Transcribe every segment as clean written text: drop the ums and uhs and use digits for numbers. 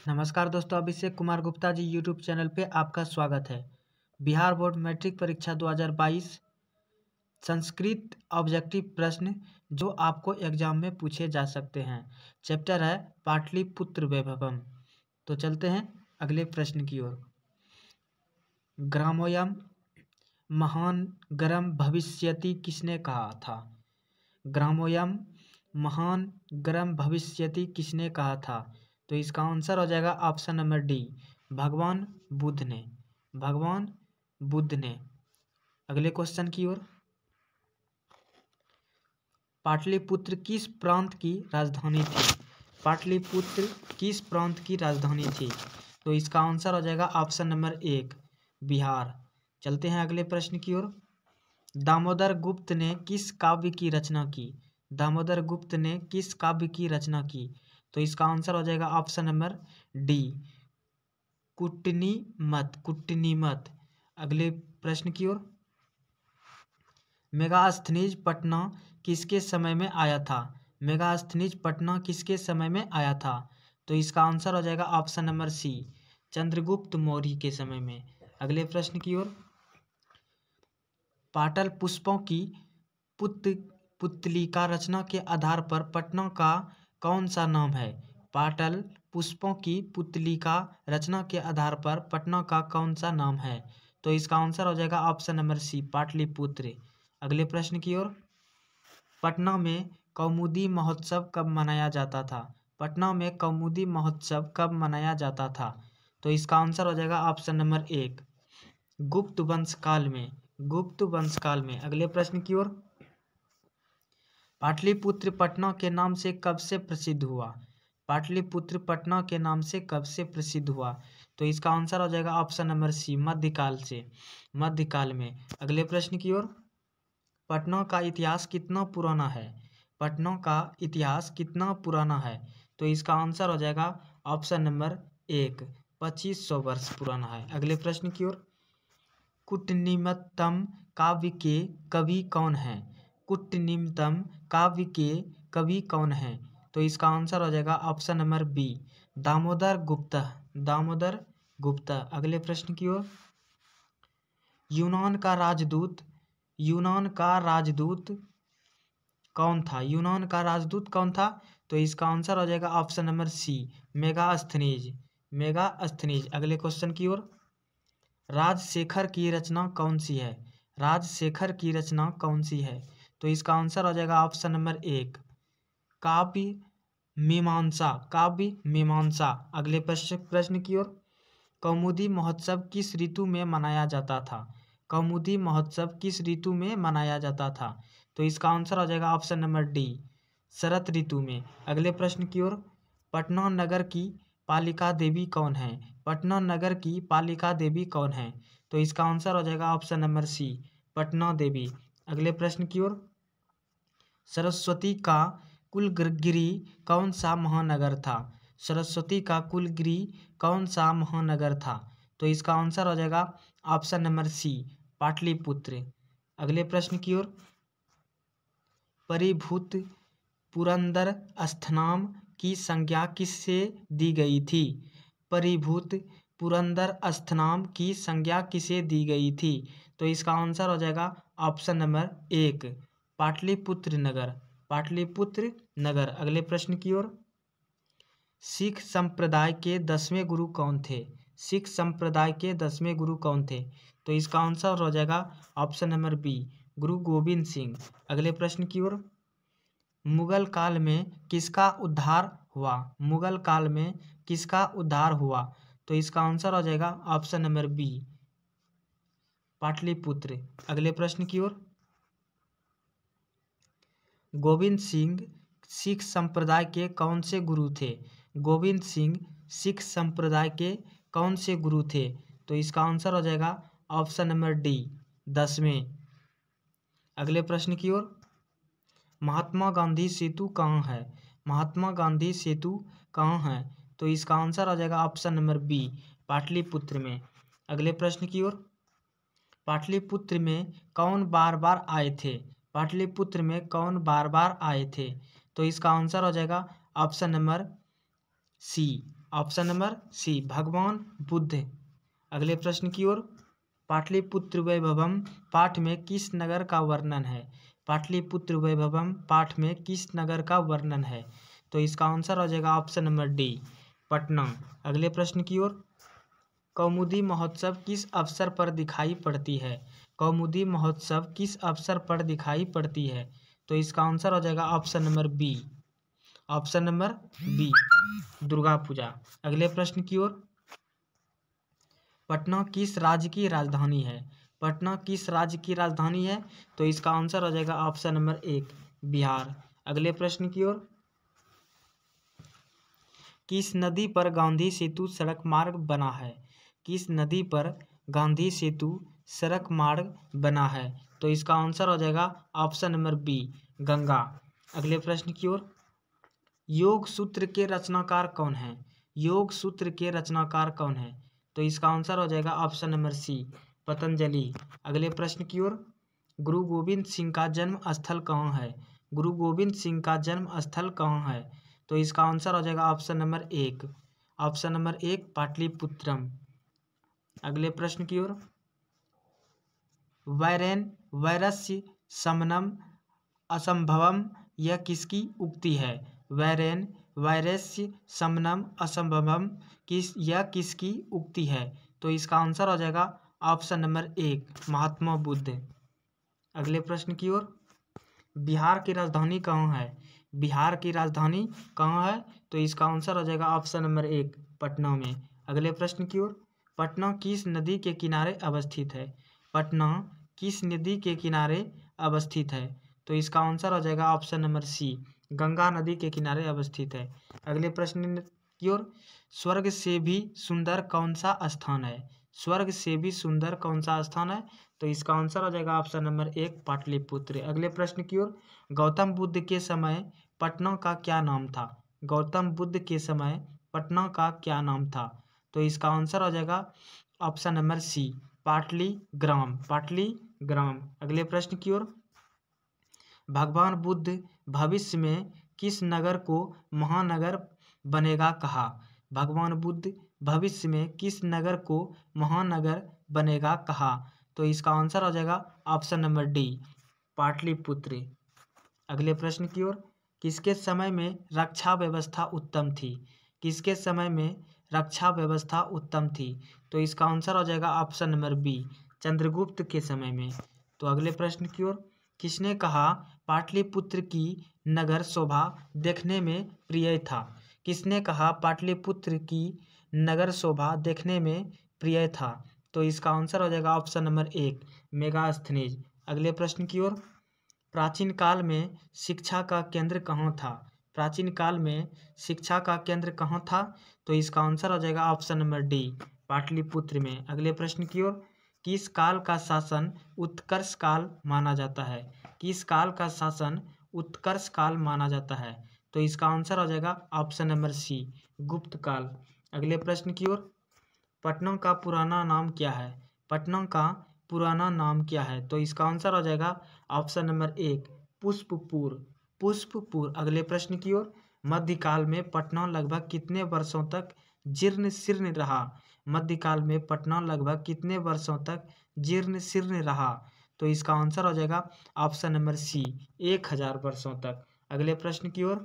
नमस्कार दोस्तों, Abhishek Kumar Gupta ji YouTube channel पे आपका स्वागत है। बिहार बोर्ड मैट्रिक परीक्षा 2022 संस्कृत ऑब्जेक्टिव प्रश्न जो आपको एग्जाम में पूछे जा सकते हैं। चैप्टर है पाटलिपुत्र वैभवम। तो चलते हैं अगले प्रश्न की ओर। ग्रामोयम महान गरम भविष्यति किसने कहा था? ग्रामोयम महान गरम भविष्यति किसने कहा था? तो इसका आंसर हो जाएगा ऑप्शन नंबर डी, भगवान बुद्ध ने। भगवान बुद्ध ने। अगले क्वेश्चन की ओर। पाटलिपुत्र किस प्रांत की राजधानी थी? पाटलिपुत्र किस प्रांत की राजधानी थी? तो इसका आंसर हो जाएगा ऑप्शन नंबर एक, बिहार। चलते हैं अगले प्रश्न की ओर। दामोदर गुप्त ने किस काव्य की रचना की? दामोदर गुप्त ने किस काव्य की रचना की? तो इसका आंसर हो जाएगा ऑप्शन नंबर डी, कुट्टनीमत। कुट्टनीमत। अगले प्रश्न की ओर। मेगास्थनीज पटना किसके समय में आया था? मेगास्थनीज पटना किसके समय में आया था? तो इसका आंसर हो जाएगा option number C, Chandragupta Maurya के समय में। अगले प्रश्न की ओर। पाटल पुष्पों की पुतलिका रचना के आधार पर पटना का कौन सा नाम है? पाटल पुष्पों की पुतलिका रचना के आधार पर पटना का कौन सा नाम है? तो इसका आंसर हो जाएगा ऑप्शन नंबर सी, पाटलिपुत्र। अगले प्रश्न की ओर। पटना में कौमुदी महोत्सव कब मनाया जाता था? पटना में कौमुदी महोत्सव कब मनाया जाता था? तो इसका आंसर हो जाएगा ऑप्शन नंबर एक, गुप्त वंश काल में। गुप्त वंश काल में। अगले प्रश्न की ओर। पाटलिपुत्र पटना के नाम से कब से प्रसिद्ध हुआ? पाटलिपुत्र पटना के नाम से कब से प्रसिद्ध हुआ? तो इसका आंसर हो जाएगा ऑप्शन नंबर सी, मध्यकाल से। मध्यकाल में। अगले प्रश्न की ओर। पटना का इतिहास कितना पुराना है? पटना का इतिहास कितना पुराना है? तो इसका आंसर हो जाएगा ऑप्शन नंबर एक, 2500 वर्ष पुराना है। अगले प्रश्न की ओर। कुट्टनिमतम काव्य के कवि कौन हैं? कुट्टनिमतम काव्य के कवि कौन हैं? तो इसका आंसर हो जाएगा ऑप्शन नंबर बी, दामोदर गुप्त। दामोदर गुप्त। अगले प्रश्न की ओर। यूनान का राजदूत कौन था? यूनान का राजदूत कौन था? तो इसका आंसर हो जाएगा option number C, Megasthenes. Megasthenes. अगले क्वेश्चन की ओर। राजशेखर की रचना कौन सी है? राजशेखर की रचना कौन सी है? तो इसका आंसर हो जाएगा ऑप्शन नंबर एक, काव्य मीमांसा। काव्य मीमांसा। अगले प्रश्न की ओर। कौमुदी महोत्सव किस ऋतु में मनाया जाता था? कौमुदी महोत्सव किस ऋतु में मनाया जाता था? तो इसका आंसर हो जाएगा ऑप्शन नंबर डी, शरद ऋतु में। अगले प्रश्न की ओर। पटना नगर की पालिका देवी कौन है? पटना नगर की पालिका देवी कौन है? तो इसका आंसर हो जाएगा ऑप्शन नंबर सी, पटना देवी। अगले प्रश्न की ओर। सरस्वती का कुलगिरी कौन सा महानगर था? सरस्वती का कुलगिरी कौन सा महानगर था? तो इसका आंसर हो जाएगा ऑप्शन नंबर सी, पाटलिपुत्र। अगले प्रश्न की ओर। परिभूत पुरंदर अस्थनाम की संज्ञा किससे दी गई थी? परिभूत पुरंदर अस्थनाम की संज्ञा किसे दी गई थी? तो इसका आंसर हो जाएगा ऑप्शन नंबर एक, पाटलिपुत्र नगर। पाटलिपुत्र नगर। अगले प्रश्न की ओर। सिख संप्रदाय के 10वें गुरु कौन थे? सिख संप्रदाय के 10वें गुरु कौन थे? तो इसका आंसर हो जाएगा ऑप्शन नंबर बी, गुरु गोविंद सिंह। अगले प्रश्न की ओर। मुगल काल में किसका उद्धार हुआ? मुगल काल में किसका उद्धार हुआ? तो इसका आंसर हो जाएगा ऑप्शन नंबर बी, पाटलिपुत्र। अगले प्रश्न की ओर। गोविंद सिंह सिख संप्रदाय के कौन से गुरु थे? गोविंद सिंह सिख संप्रदाय के कौन से गुरु थे? तो इसका आंसर हो जाएगा ऑप्शन नंबर डी, 10वें। अगले प्रश्न की ओर। महात्मा गांधी सेतु कहाँ है? महात्मा गांधी सेतु कहाँ है? तो इसका आंसर हो जाएगा ऑप्शन नंबर बी, पाटलिपुत्र में। अगले प्रश्न की ओर। पाटलिपुत्र में कौन बार बार आए थे? पाटलिपुत्र में कौन बार बार आए थे? तो इसका आंसर हो जाएगा option number C, option number C भगवान बुद्ध। अगले प्रश्न की ओर, पाटलिपुत्र वैभवम पाठ में किस नगर का वर्णन है? पाटलिपुत्र वैभवम पाठ में किस नगर का वर्णन है? तो इसका आंसर हो जाएगा ऑप्शन नंबर डी पटना। अगले प्रश्न की ओर, कौमुदी महोत्सव किस अवसर पर दिखाई पड़ती है? कौमुदी महोत्सव किस अवसर पर दिखाई पड़ती है? तो इसका आंसर हो जाएगा option number B, option number B Durga Puja. अगले प्रश्न की ओर, पटना किस राज्य की राजधानी है? पटना किस राज्य की राजधानी है? तो इसका आंसर हो जाएगा ऑप्शन नंबर एक बिहार। अगले प्रश्न की ओर, किस नदी पर गांधी सेतु सड़क मार्ग बना है? किस नदी पर गांधी सेतु सड़क मार्ग बना है? तो इसका आंसर हो जाएगा ऑप्शन नंबर बी गंगा। अगले प्रश्न की ओर, योग सूत्र के रचनाकार कौन है? योग सूत्र के रचनाकार कौन है? तो इसका आंसर हो जाएगा ऑप्शन नंबर सी पतंजलि। अगले प्रश्न की ओर, गुरु गोविंद सिंह का जन्म स्थल कहाँ है? गुरु गोविंद सिंह का जन्म स्थल कहाँ है? तो इसका आंसर हो जाएगा ऑप्शन नंबर एक, ऑप्शन नंबर एक पाटलिपुत्रम। अगले प्रश्न की ओर, वैरेन वैरस्य शमनम असंभवम यह किसकी उक्ति है? वैरेन वैरस्य शमनम असंभवम यह किसकी उक्ति है? तो इसका आंसर हो जाएगा ऑप्शन नंबर एक महात्मा बुद्ध। अगले प्रश्न की ओर, बिहार की राजधानी कहाँ है? बिहार की राजधानी कहाँ है? तो इसका आंसर हो जाएगा ऑप्शन नंबर एक पटना में। अगले प्रश्न की ओर, पटना किस नदी के किनारे अवस्थित है? पटना किस नदी के किनारे अवस्थित है? तो इसका आंसर हो जाएगा ऑप्शन नंबर सी गंगा नदी के किनारे अवस्थित है। अगले प्रश्न की ओर, स्वर्ग से भी सुंदर कौन सा स्थान है? स्वर्ग से भी सुंदर कौन सा स्थान है? तो इसका आंसर हो जाएगा ऑप्शन नंबर एक पाटलिपुत्र। अगले प्रश्न की ओर, गौतम बुद्ध के समय पटना का क्या नाम था? गौतम बुद्ध के समय पटना का क्या नाम था? तो इसका आंसर हो जाएगा ऑप्शन नंबर सी पाटलीग्राम, पाटलीग्राम। अगले प्रश्न की ओर, भगवान बुद्ध भविष्य में किस नगर को महानगर बनेगा कहा? भगवान बुद्ध भविष्य में किस नगर को महानगर बनेगा कहा? तो इसका आंसर हो जाएगा ऑप्शन नंबर डी पाटलिपुत्र। अगले प्रश्न की ओर, किसके समय में रक्षा व्यवस्था उत्तम थी? किसके समय में रक्षा व्यवस्था उत्तम थी? तो इसका आंसर हो जाएगा ऑप्शन नंबर बी चंद्रगुप्त के समय में। तो अगले प्रश्न की ओर, किसने कहा पाटलिपुत्र की नगर शोभा देखने में प्रिय था? किसने कहा पाटलिपुत्र की नगर शोभा देखने में प्रिय था? तो इसका आंसर हो जाएगा ऑप्शन नंबर एक मेगास्थनीज। अगले प्रश्न की ओर, प्राचीन काल में शिक्षा का केंद्र कहाँ था? प्राचीन काल में शिक्षा का केंद्र कहाँ था? तो इसका आंसर हो जाएगा ऑप्शन नंबर डी पाटलिपुत्र में। अगले प्रश्न की ओर, किस काल का शासन उत्कर्ष काल माना जाता है? किस काल का शासन उत्कर्ष काल माना जाता है? तो इसका आंसर हो जाएगा ऑप्शन नंबर सी गुप्त काल। अगले प्रश्न की ओर, पटना का पुराना नाम क्या है? पटना का पुराना नाम क्या है? तो इसका आंसर हो जाएगा ऑप्शन नंबर एक पुष्पपुर, पुष्पपुर। अगले प्रश्न की ओर, मध्यकाल में पटना लगभग कितने वर्षों तक जीर्ण शीर्ण रहा? मध्यकाल में पटना लगभग कितने वर्षों तक जीर्ण शीर्ण रहा? तो इसका आंसर हो जाएगा ऑप्शन नंबर सी 1000 वर्षों तक। अगले प्रश्न की ओर,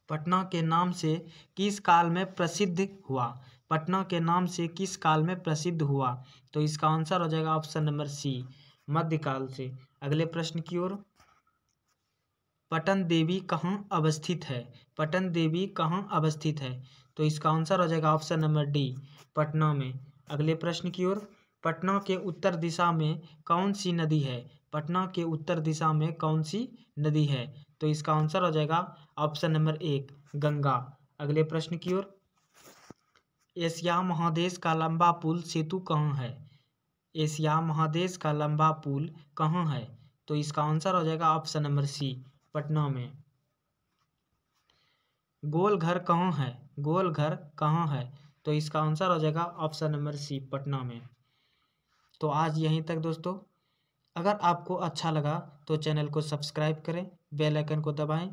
पटना के नाम से किस काल में प्रसिद्ध हुआ? पटना के नाम से किस काल में प्रसिद्ध हुआ? तो इसका आंसर हो जाएगा ऑप्शन नंबर सी मध्यकाल से। अगले प्रश्न की ओर, पटन देवी कहाँ अवस्थित है? पटन देवी कहाँ अवस्थित है? तो इसका आंसर हो जाएगा ऑप्शन नंबर डी पटना में। अगले प्रश्न की ओर, पटना के उत्तर दिशा में कौन सी नदी है? पटना के उत्तर दिशा में कौन सी नदी है? तो इसका आंसर हो जाएगा ऑप्शन नंबर एक गंगा। अगले प्रश्न की ओर, एशिया महादेश का लंबा पुल सेतु कहाँ है? एशिया महादेश का लंबा पुल कहाँ है? तो इसका आंसर हो जाएगा ऑप्शन नंबर सी पटना में। गोल घर कहाँ है? गोल घर कहाँ है? तो इसका आंसर हो जाएगा ऑप्शन नंबर सी पटना में। तो आज यहीं तक दोस्तों। अगर आपको अच्छा लगा तो चैनल को सब्सक्राइब करें, बेल आइकन को दबाएं